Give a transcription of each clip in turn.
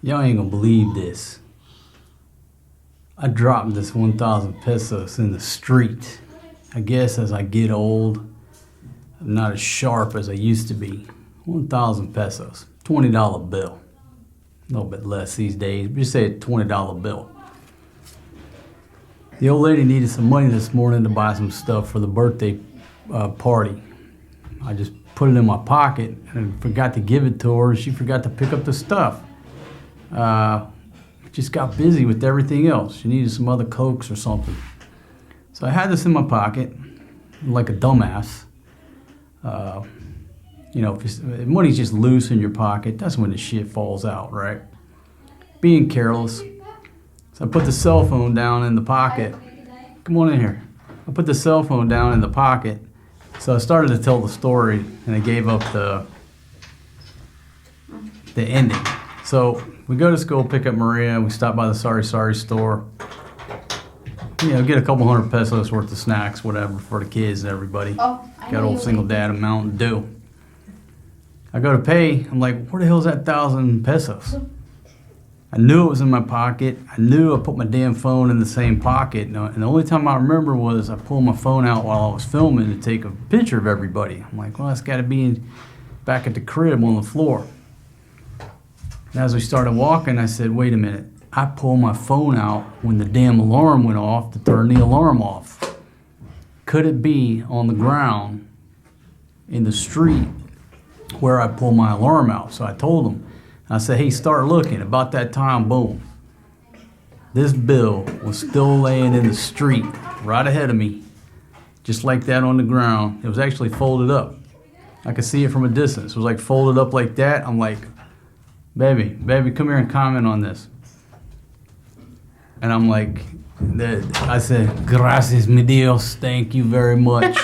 Y'all ain't gonna believe this. I dropped this 1,000 pesos in the street. I guess as I get old, I'm not as sharp as I used to be. 1,000 pesos, $20 bill. A little bit less these days, but just say a $20 bill. The old lady needed some money this morning to buy some stuff for the birthday party. I just put it in my pocket and forgot to give it to her. She forgot to pick up the stuff. Just got busy with everything else. She needed some other Cokes or something. So I had this in my pocket, like a dumbass. You know, if money's just loose in your pocket, that's when the shit falls out, right? Being careless. So I put the cell phone down in the pocket. Come on in here. I put the cell phone down in the pocket. So I started to tell the story, and I gave up the ending. So we go to school, pick up Maria, we stop by the Sorry store. You know, get a couple $100 pesos worth of snacks, whatever, for the kids and everybody. Got old single dad and Mountain Dew. I go to pay, I'm like, where the hell's that 1,000 pesos? I knew it was in my pocket. I knew I put my damn phone in the same pocket. And the only time I remember was I pulled my phone out while I was filming to take a picture of everybody. I'm like, well, it's got to be back at the crib on the floor. And as we started walking, I said, wait a minute. I pulled my phone out when the damn alarm went off to turn the alarm off. Could it be on the ground in the street where I pulled my alarm out? So I told him. I said, hey, start looking. About that time, boom. This bill was still laying in the street right ahead of me, just like that on the ground. It was actually folded up. I could see it from a distance. It was like folded up like that. I'm like, baby, come here and comment on this. And I'm like, I said, gracias, mi Dios, thank you very much.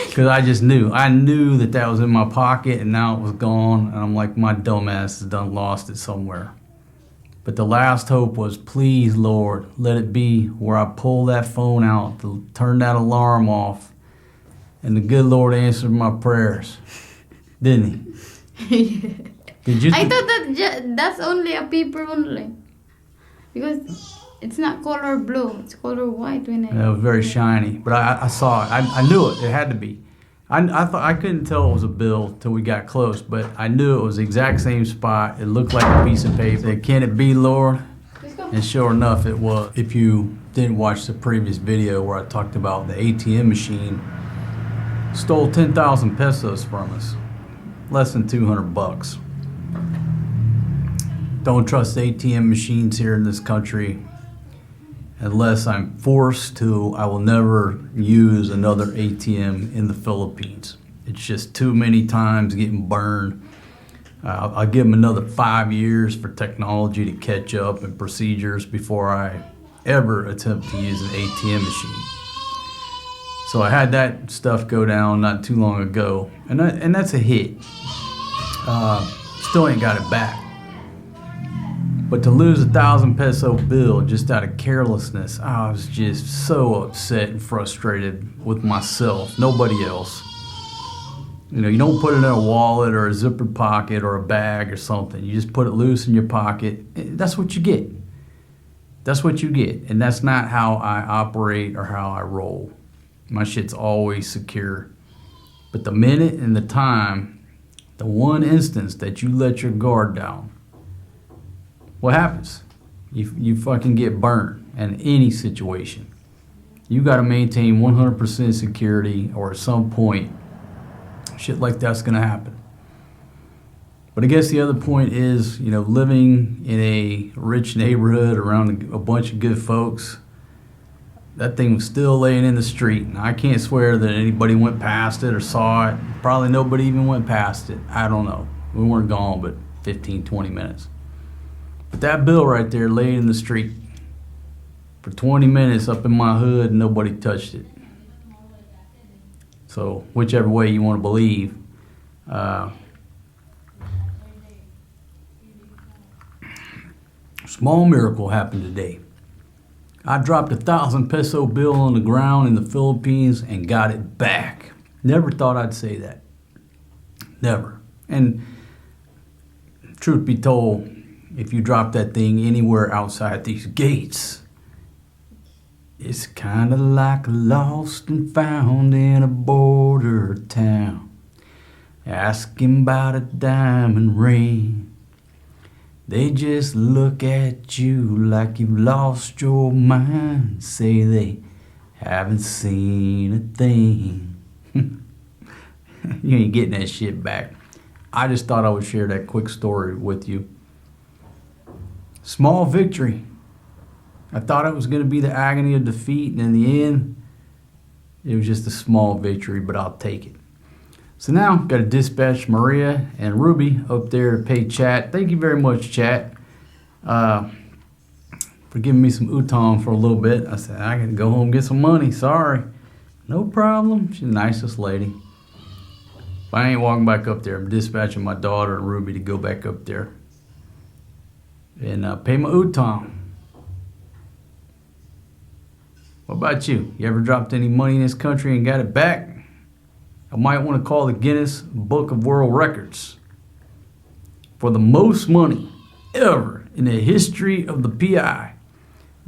Because I just knew. I knew that was in my pocket and now it was gone. And I'm like, my dumb ass has done lost it somewhere. But the last hope was, please, Lord, let it be where I pull that phone out to turn that alarm off. And the good Lord answered my prayers. Didn't he? Did you? I thought that's only a paper only. Because it's not color blue, it's color white. It was very shiny, but I saw it. I knew it. It had to be. I thought I couldn't tell it was a bill till we got close, but I knew it was the exact same spot. It looked like a piece of paper. Said, can it be, Lord? And sure enough, it was. If you didn't watch the previous video where I talked about the ATM machine, stole 10,000 pesos from us, less than 200 bucks. Don't trust ATM machines here in this country. Unless I'm forced to, I will never use another ATM in the Philippines. It's just too many times getting burned. I'll give them another 5 years for technology to catch up and procedures before I ever attempt to use an ATM machine. So I had that stuff go down not too long ago, and that's a hit. Still ain't got it back. But to lose 1,000 peso bill just out of carelessness, I was just so upset and frustrated with myself, nobody else. You know, you don't put it in a wallet or a zippered pocket or a bag or something. You just put it loose in your pocket. That's what you get. That's what you get. And that's not how I operate or how I roll. My shit's always secure. But the minute and the time, the one instance that you let your guard down, what happens? You fucking get burned in any situation. You got to maintain 100% security, or at some point, shit like that's going to happen. But I guess the other point is, you know, living in a rich neighborhood around a bunch of good folks, that thing was still laying in the street. And I can't swear that anybody went past it or saw it. Probably nobody even went past it. I don't know. We weren't gone but 15, 20 minutes. But that bill right there laid in the street for 20 minutes up in my hood and nobody touched it. So whichever way you want to believe, small miracle happened today. I dropped 1,000 peso bill on the ground in the Philippines and got it back. Never thought I'd say that. Never. And truth be told, if you drop that thing anywhere outside these gates, it's kind of like lost and found in a border town, asking about a diamond ring. They just look at you like you've lost your mind, say they haven't seen a thing. You ain't getting that shit back. I just thought I would share that quick story with you. Small victory. I thought it was going to be the agony of defeat, and in the end, it was just a small victory, but I'll take it. So now, got to dispatch Maria and Ruby up there to pay chat. Thank you very much, chat, for giving me some utong for a little bit. I said, I got to go home and get some money. Sorry. No problem. She's the nicest lady. But I ain't walking back up there. I'm dispatching my daughter and Ruby to go back up there and pay my utong. What about you? You ever dropped any money in this country and got it back? I might want to call the Guinness Book of World Records for the most money ever in the history of the PI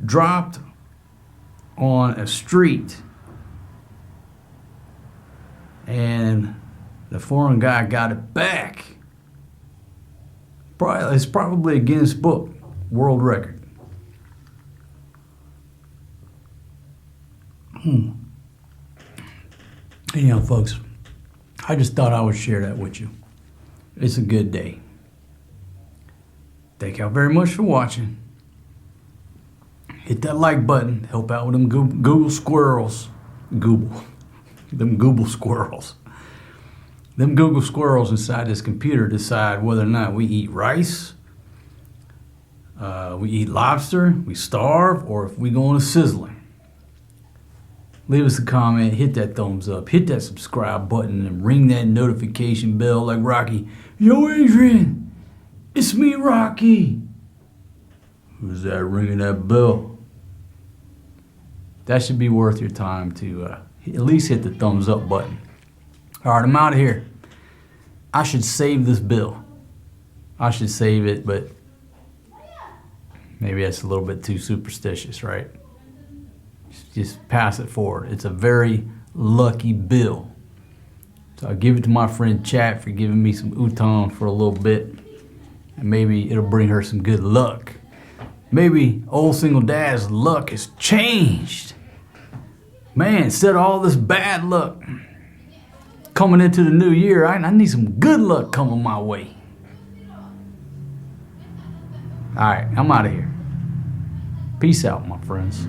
dropped on a street, and the foreign guy got it back. It's probably a Guinness Book World Record. Anyhow, folks, I just thought I would share that with you. It's a good day. Thank y'all very much for watching. Hit that like button. Help out with them Google squirrels. Them Google squirrels. Them Google squirrels inside this computer decide whether or not we eat rice, we eat lobster, we starve, or if we go on a sizzling. Leave us a comment, hit that thumbs up, hit that subscribe button, and ring that notification bell like Rocky. Yo, Adrian, it's me, Rocky. Who's that ringing that bell? That should be worth your time to at least hit the thumbs up button. All right, I'm out of here. I should save this bill. I should save it, but maybe that's a little bit too superstitious, right? Just pass it forward. It's a very lucky bill. So I'll give it to my friend Chat for giving me some utong for a little bit. And maybe it'll bring her some good luck. Maybe old single dad's luck has changed. Man, instead of all this bad luck coming into the new year, I need some good luck coming my way. All right, I'm out of here. Peace out, my friends.